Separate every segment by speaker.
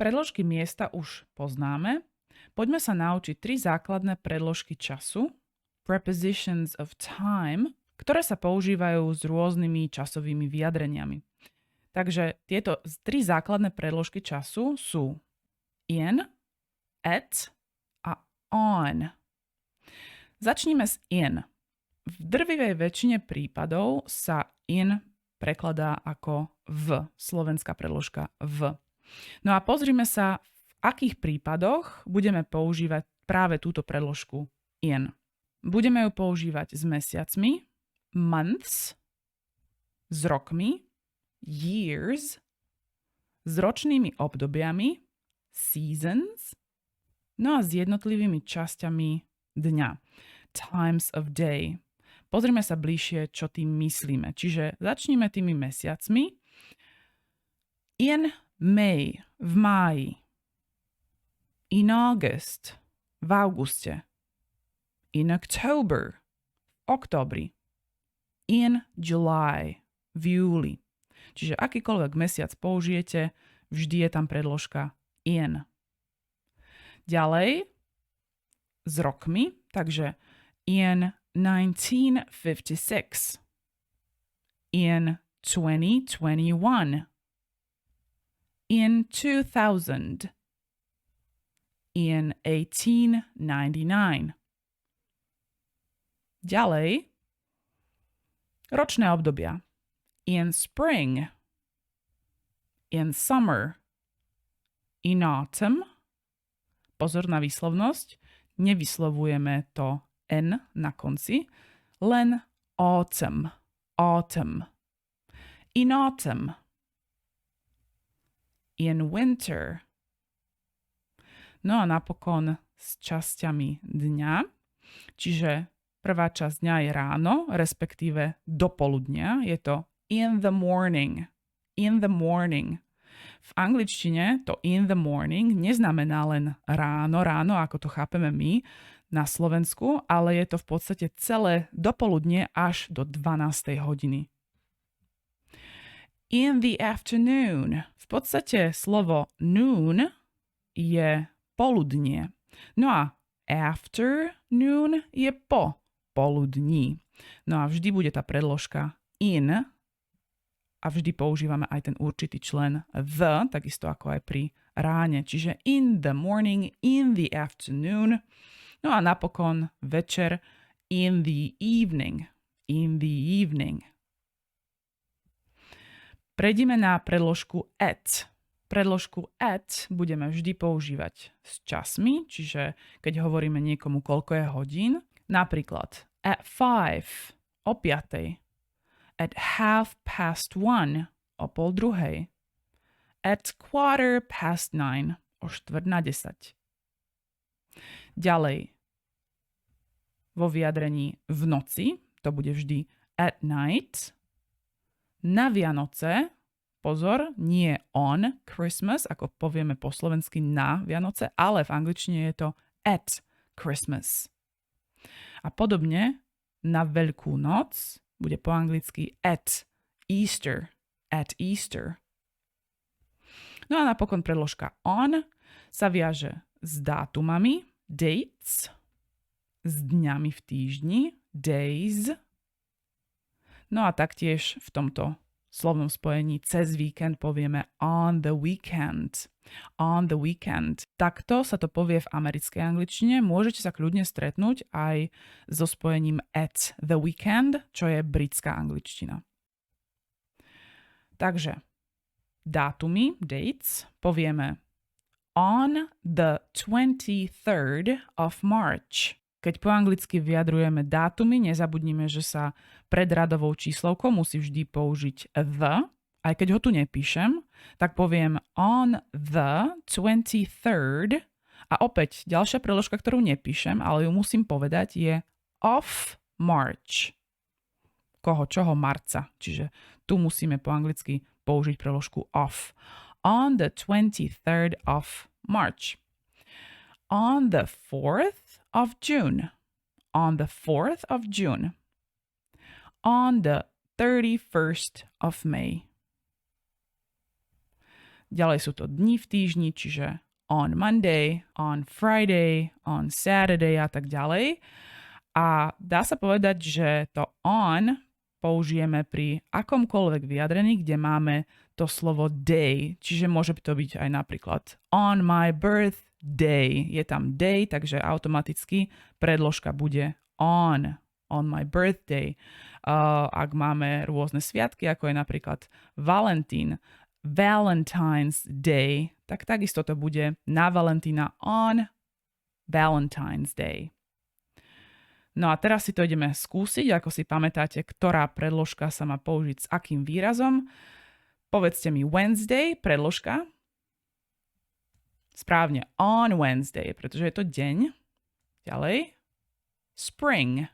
Speaker 1: Predložky miesta už poznáme. Poďme sa naučiť 3 základné predložky času, prepositions of time, ktoré sa používajú s rôznymi časovými vyjadreniami. Takže tieto 3 základné predložky času sú in, at a on. Začníme s in. V drvivej väčšine prípadov sa in prekladá ako v, slovenská predložka v. No a pozrime sa, v akých prípadoch budeme používať práve túto predložku in. Budeme ju používať s mesiacmi, months, s rokmi, years, s ročnými obdobiami, seasons, no a s jednotlivými časťami dňa, times of day. Pozrime sa bližšie, čo tým myslíme. Čiže začneme tými mesiacmi. In May, v máji. In August, v auguste. In October, v októbri. In July, v júli. Čiže akýkoľvek mesiac použijete, vždy je tam predložka in. Ďalej s rokmi, takže in 1956, in 2021, in 2000, in 1899. Ďalej, ročné obdobia. In spring, in summer, in autumn. Pozor na výslovnosť, nevyslovujeme to N na konci, len autumn, autumn. In autumn. In winter. No a napokon s časťami dňa, čiže prvá časť dňa je ráno, respektíve dopoludnia, je to in the morning, in the morning. V angličtine to in the morning neznamená len ráno, ako to chápeme my na Slovensku, ale je to v podstate celé dopoludnie až do 12. hodiny. In the afternoon. V podstate slovo noon je poludnie. No a afternoon je po poludní. No a vždy bude tá predložka in a vždy používame aj ten určitý člen the, takisto ako aj pri ráne. Čiže in the morning, in the afternoon. No a napokon večer in the evening. In the evening. Prejdime na predložku at. Predložku at budeme vždy používať s časmi, čiže keď hovoríme niekomu, koľko je hodín, napríklad at 5, o 5, at 1:30, o 9:30, at 9:15, o 9:45. Ďalej, vo vyjadrení v noci, to bude vždy at night. Na Vianoce, pozor, nie on Christmas, ako povieme po slovensky na Vianoce, ale v angličtine je to at Christmas. A podobne na Veľkú noc bude po anglicky at Easter, at Easter. No a napokon predložka on sa viaže s dátumami, dates, s dňami v týždni, days. No a taktiež v tomto slovnom spojení cez víkend povieme on the weekend. On the weekend. Takto sa to povie v americkej angličtine. Môžete sa kľudne stretnúť aj so spojením at the weekend, čo je britská angličtina. Takže dátumy, dates, povieme on the 23rd of March. Keď po anglicky vyjadrujeme dátumy, nezabudnime, že sa pred radovou číslovkou musí vždy použiť the. Aj keď ho tu nepíšem, tak poviem on the 23rd. A opäť ďalšia preložka, ktorú nepíšem, ale ju musím povedať, je of March. Čoho marca. Čiže tu musíme po anglicky použiť preložku of. On the 23rd of March. On the 4th of June. On the 4th of June. On the 31st of May. Ďalej sú to dni v týždni, čiže on Monday, on Friday, on Saturday a tak ďalej. A dá sa povedať, že to on použijeme pri akomkoľvek vyjadrení, kde máme to slovo day, čiže môže to byť aj napríklad on my birthday. Je tam day, takže automaticky predložka bude on my birthday. Ak máme rôzne sviatky, ako je napríklad Valentine's Day, tak takisto to bude na Valentína on Valentine's Day. No a teraz si to ideme skúsiť, ako si pamätáte, ktorá predložka sa má použiť s akým výrazom. Povedzte mi Wednesday, predložka. Správne, on Wednesday, pretože je to deň. Ďalej. Spring.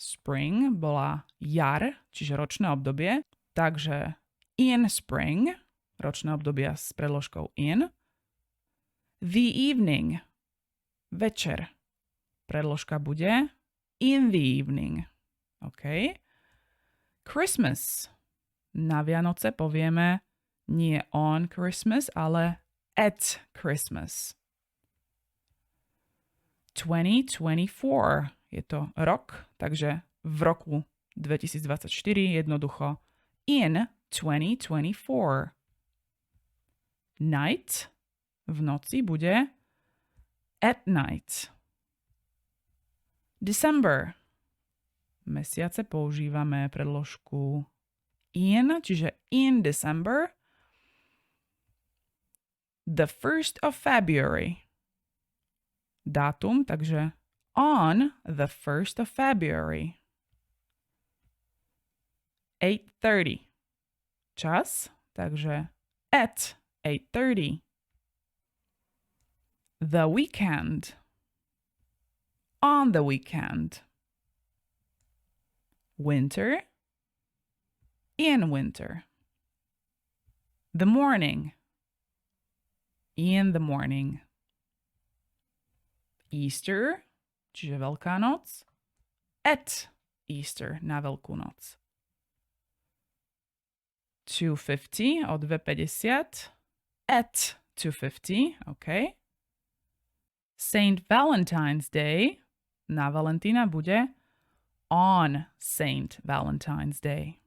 Speaker 1: Spring bola jar, čiže ročné obdobie. Takže in spring, ročné obdobie s predložkou in. The evening, večer. Predložka bude in the evening. OK. Christmas. Na Vianoce povieme nie on Christmas, ale at Christmas. 2024. Je to rok, takže v roku 2024 jednoducho in 2024. Night. V noci bude at night. December. Mesiace používame predložku in, čiže in December. The 1st of February. Dátum, takže on the 1st of February. 8:30. Čas, takže at 8:30. The weekend. On the weekend. Winter. In winter. The morning. In the morning. Easter, čiže Veľká noc. At Easter, na Veľkú noc. 2:50 o 2:50. At 2:50, OK. Saint Valentine's Day, na Valentína bude on Saint Valentine's Day.